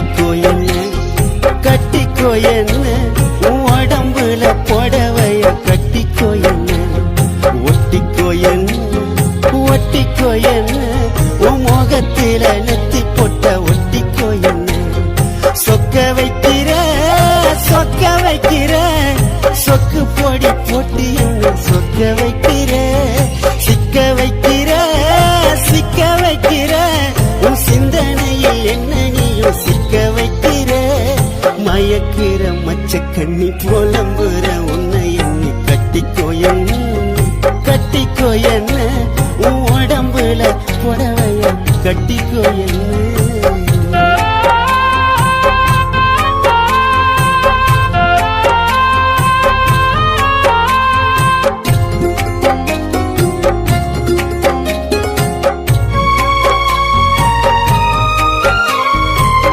ஒட்டிக்கோ என்ன கட்டிக்கோ என்ன உன் உடம்புல புடவைய கட்டிக்கோ என்ன ஒட்டிக்கோ என்ன ஒட்டிக்கோ என்ன உன் முகத்தில நெத்தி பொட்ட ஒட்டிக்கோ என்ன சொக்க வைக்கிற சொக்கு பொடி போட்டு என்ன சொக்க வைக்கிற சிக்க வைக்கிற உன் சிந்தனையில் என்ன நீயும் சிக்க வைக்கிற மயக்கிற மச்ச கண்ணி போலம்புற உன்னை எண்ணி கட்டிக்கோ என்ன உன் உடம்புல புடவைய கட்டிக்கோ என்ன